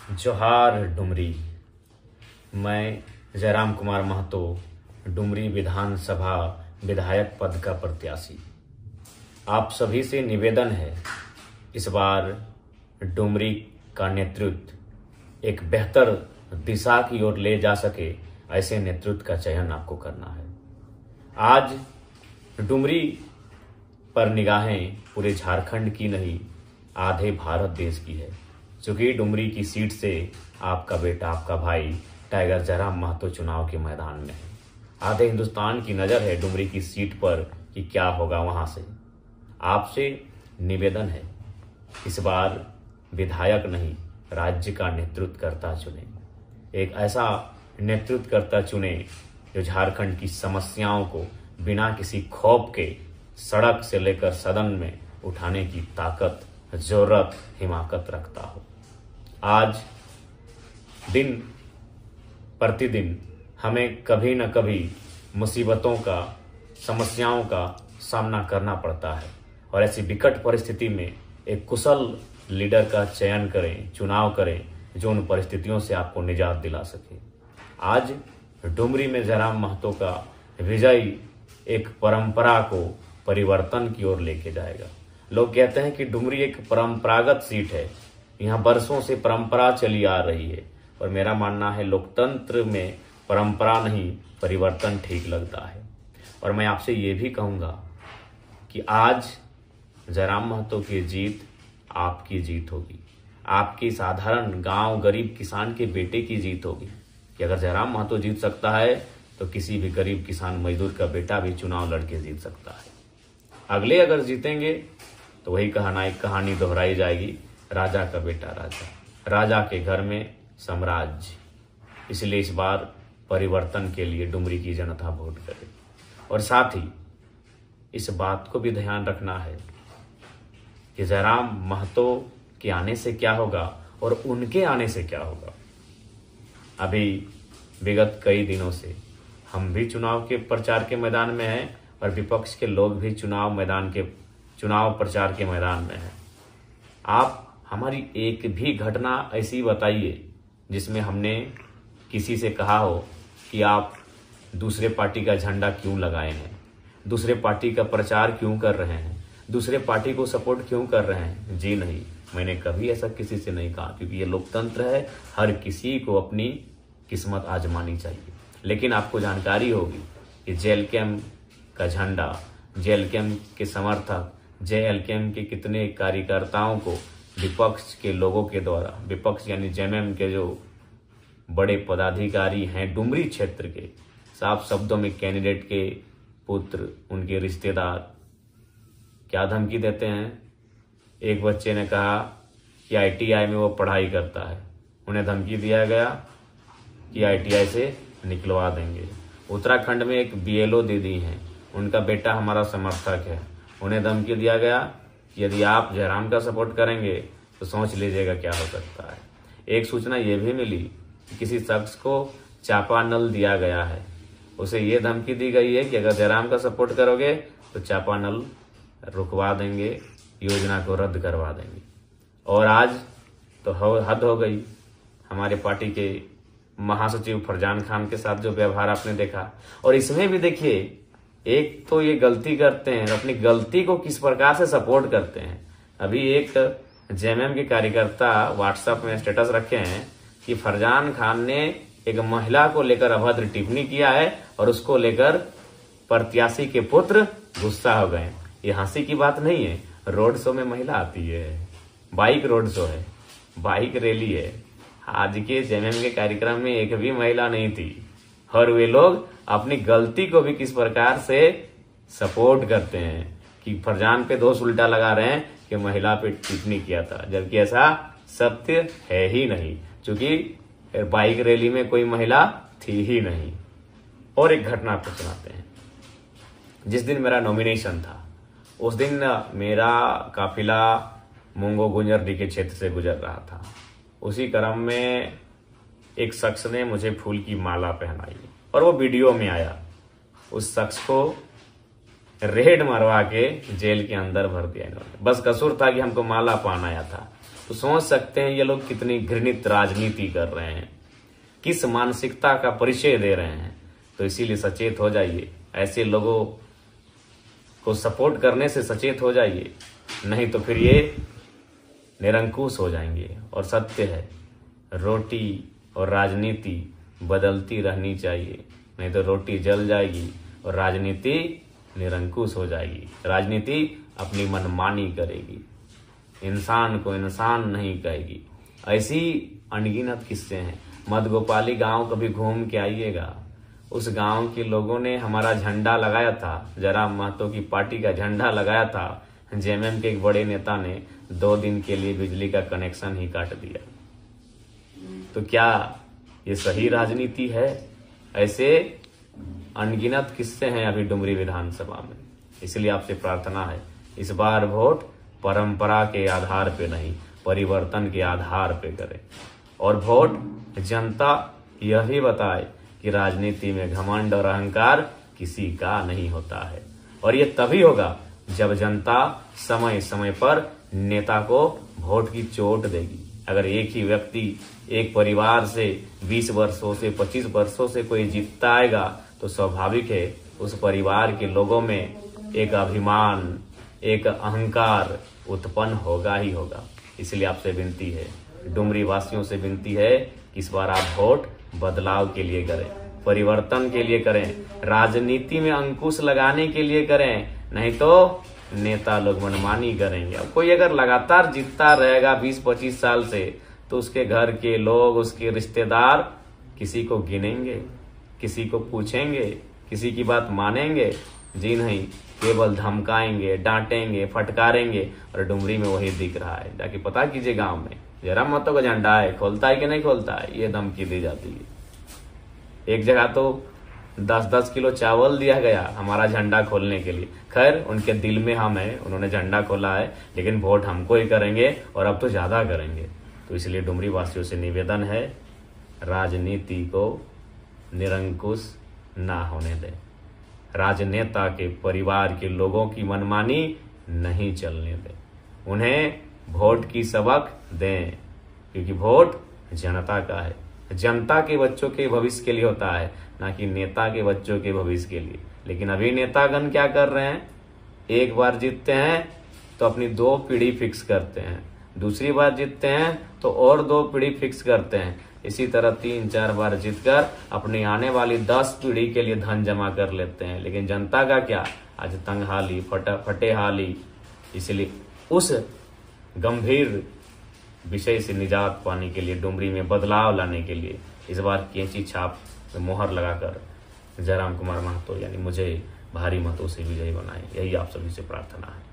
जोहार डुमरी। मैं जयराम कुमार महतो, डुमरी विधानसभा विधायक पद का प्रत्याशी। आप सभी से निवेदन है, इस बार डुमरी का नेतृत्व एक बेहतर दिशा की ओर ले जा सके, ऐसे नेतृत्व का चयन आपको करना है। आज डुमरी पर निगाहें पूरे झारखंड की नहीं, आधे भारत देश की है, क्योंकि डुमरी की सीट से आपका बेटा, आपका भाई टाइगर जयराम महतो चुनाव के मैदान में है। आधे हिंदुस्तान की नज़र है डुमरी की सीट पर कि क्या होगा वहां से। आपसे निवेदन है, इस बार विधायक नहीं, राज्य का नेतृत्वकर्ता चुने। एक ऐसा नेतृत्वकर्ता चुने जो झारखंड की समस्याओं को बिना किसी खौफ के सड़क से लेकर सदन में उठाने की ताकत, जरूरत, हिमाकत रखता हो। आज दिन प्रतिदिन हमें कभी न कभी मुसीबतों का, समस्याओं का सामना करना पड़ता है, और ऐसी विकट परिस्थिति में एक कुशल लीडर का चयन करें, चुनाव करें, जो उन परिस्थितियों से आपको निजात दिला सके। आज डुमरी में जयराम महतो का विजय एक परंपरा को परिवर्तन की ओर लेके जाएगा। लोग कहते हैं कि डुमरी एक परंपरागत सीट है, यहाँ बरसों से परंपरा चली आ रही है, और मेरा मानना है लोकतंत्र में परंपरा नहीं, परिवर्तन ठीक लगता है। और मैं आपसे ये भी कहूँगा कि आज जयराम महतो की जीत आपकी जीत होगी, आपकी साधारण गांव गरीब किसान के बेटे की जीत होगी। कि अगर जयराम महतो जीत सकता है तो किसी भी गरीब किसान मजदूर का बेटा भी चुनाव लड़के जीत सकता है। अगले अगर जीतेंगे तो वही कहानी दोहराई जाएगी, राजा का बेटा राजा, राजा के घर में साम्राज्य। इसलिए इस बार परिवर्तन के लिए डुमरी की जनता वोट करे। और साथ ही इस बात को भी ध्यान रखना है कि जयराम महतो के आने से क्या होगा और उनके आने से क्या होगा। अभी विगत कई दिनों से हम भी चुनाव के प्रचार के मैदान में हैं, और विपक्ष के लोग भी चुनाव प्रचार के मैदान में हैं। आप हमारी एक भी घटना ऐसी बताइए जिसमें हमने किसी से कहा हो कि आप दूसरे पार्टी का झंडा क्यों लगाए हैं, दूसरे पार्टी का प्रचार क्यों कर रहे हैं, दूसरे पार्टी को सपोर्ट क्यों कर रहे हैं। जी नहीं, मैंने कभी ऐसा किसी से नहीं कहा, क्योंकि ये लोकतंत्र है, हर किसी को अपनी किस्मत आजमानी चाहिए। लेकिन आपको जानकारी होगी कि जेएलकेएम का झंडा, जेएलकेएम के समर्थक, जेएलकेएम के कितने कार्यकर्ताओं को विपक्ष के लोगों के द्वारा, विपक्ष यानी जेएमएम के जो बड़े पदाधिकारी हैं डुमरी क्षेत्र के, साफ शब्दों में कैंडिडेट के पुत्र, उनके रिश्तेदार क्या धमकी देते हैं। एक बच्चे ने कहा कि आईटीआई में वो पढ़ाई करता है, उन्हें धमकी दिया गया कि आईटीआई से निकलवा देंगे। उत्तराखंड में एक बीएलओ दीदी हैं, उनका बेटा हमारा समर्थक है, उन्हें धमकी दिया गया कि यदि आप जयराम का सपोर्ट करेंगे तो सोच लीजिएगा क्या हो सकता है। एक सूचना ये भी मिली कि किसी शख्स को चापानल दिया गया है, उसे ये धमकी दी गई है कि अगर जयराम का सपोर्ट करोगे तो चापानल रुकवा देंगे, योजना को रद्द करवा देंगे। और आज तो हद हो गई, हमारे पार्टी के महासचिव फरजान खान के साथ जो व्यवहार आपने देखा। और इसमें भी देखिए, एक तो ये गलती करते हैं, अपनी गलती को किस प्रकार से सपोर्ट करते हैं। अभी एक जेएमएम के कार्यकर्ता व्हाट्सएप में स्टेटस रखे हैं कि फरजान खान ने एक महिला को लेकर अभद्र टिप्पणी किया है, और उसको लेकर प्रत्याशी के पुत्र गुस्सा हो गए। ये हंसी की बात नहीं है, रोड शो में महिला आती है, बाइक रोड शो है, बाइक रैली है। आज के जेएमएम के कार्यक्रम में एक भी महिला नहीं थी, और वे लोग अपनी गलती को भी किस प्रकार से सपोर्ट करते हैं कि फरजान पे दोष उल्टा लगा रहे हैं कि महिला पे टिप्पणी किया था, जबकि ऐसा सत्य है ही नहीं, क्योंकि बाइक रैली में कोई महिला थी ही नहीं। और एक घटना आपको सुनाते हैं। जिस दिन मेरा नॉमिनेशन था, उस दिन मेरा काफिला मुंगो गुंजरडी के क्षेत्र से गुजर रहा था। उसी क्रम में एक शख्स ने मुझे फूल की माला पहनाई, और वो वीडियो में आया। उस शख्स को रेड मरवा के जेल के अंदर भर दिया इन्होंने। बस कसूर था कि हमको माला पहनाया था। तो सोच सकते हैं ये लोग कितनी घृणित राजनीति कर रहे हैं, किस मानसिकता का परिचय दे रहे हैं। तो इसीलिए सचेत हो जाइए, ऐसे लोगों को सपोर्ट करने से सचेत हो जाइए, नहीं तो फिर ये निरंकुश हो जाएंगे। और सत्य है, रोटी और राजनीति बदलती रहनी चाहिए, नहीं तो रोटी जल जाएगी और राजनीति निरंकुश हो जाएगी। राजनीति अपनी मनमानी करेगी, इंसान को इंसान नहीं कहेगी। ऐसी अनगिनत किस्से हैं। मधगोपाली गांव कभी घूम के आइएगा, उस गांव के लोगों ने हमारा झंडा लगाया था, जयराम महतो की पार्टी का झंडा लगाया था। जेएमएम के एक बड़े नेता ने 2 दिन के लिए बिजली का कनेक्शन ही काट दिया। तो क्या ये सही राजनीति है? ऐसे अनगिनत किस्से हैं अभी डुमरी विधानसभा में। इसलिए आपसे प्रार्थना है, इस बार वोट परंपरा के आधार पे नहीं, परिवर्तन के आधार पे करें। और वोट जनता यह भी बताए कि राजनीति में घमंड और अहंकार किसी का नहीं होता है। और ये तभी होगा जब जनता समय समय पर नेता को वोट की चोट देगी। अगर एक ही व्यक्ति एक परिवार से 20 वर्षों से 25 वर्षों से कोई जीतता आएगा तो स्वाभाविक है उस परिवार के लोगों में एक अभिमान, एक अहंकार उत्पन्न होगा ही होगा। इसलिए आपसे विनती है, डुमरी वासियों से विनती है कि इस बार आप वोट बदलाव के लिए करें, परिवर्तन के लिए करें, राजनीति में अंकुश लगाने के लिए करें, नहीं तो नेता लोग मनमानी करेंगे। अब कोई अगर लगातार जीतता रहेगा 20-25 साल से तो उसके घर के लोग, उसके रिश्तेदार किसी को गिनेंगे, किसी को पूछेंगे, किसी की बात मानेंगे? जी नहीं, केवल धमकाएंगे, डांटेंगे, फटकारेंगे। और डुमरी में वही दिख रहा है। जाके पता कीजिए गांव में जयराम महतो का झंडा है, खोलता है कि नहीं खोलता है, ये धमकी दी जाती है। एक जगह तो 10-10 किलो चावल दिया गया हमारा झंडा खोलने के लिए। खैर उनके दिल में हम है, उन्होंने झंडा खोला है, लेकिन वोट हमको ही करेंगे और अब तो ज्यादा करेंगे। तो इसलिए डुमरी वासियों से निवेदन है, राजनीति को निरंकुश ना होने दें, राजनेता के परिवार के लोगों की मनमानी नहीं चलने दें, उन्हें वोट की सबक दें, क्योंकि वोट जनता का है, जनता के बच्चों के भविष्य के लिए होता है, ना कि नेता के बच्चों के भविष्य के लिए। लेकिन अभी नेतागण क्या कर रहे हैं, एक बार जीतते हैं तो अपनी 2 पीढ़ी फिक्स करते हैं, दूसरी बार जीतते हैं तो और 2 पीढ़ी फिक्स करते हैं। इसी तरह 3-4 बार जीतकर अपनी आने वाली 10 पीढ़ी के लिए धन जमा कर लेते हैं। लेकिन जनता का क्या, आज तंगहाली, फटेहाली। इसलिए उस गंभीर विषय से निजात पाने के लिए, डुमरी में बदलाव लाने के लिए इस बार कैंची छाप में मोहर लगाकर जयराम कुमार महतो यानी मुझे भारी मतों से विजयी बनाए, यही आप सभी से प्रार्थना है।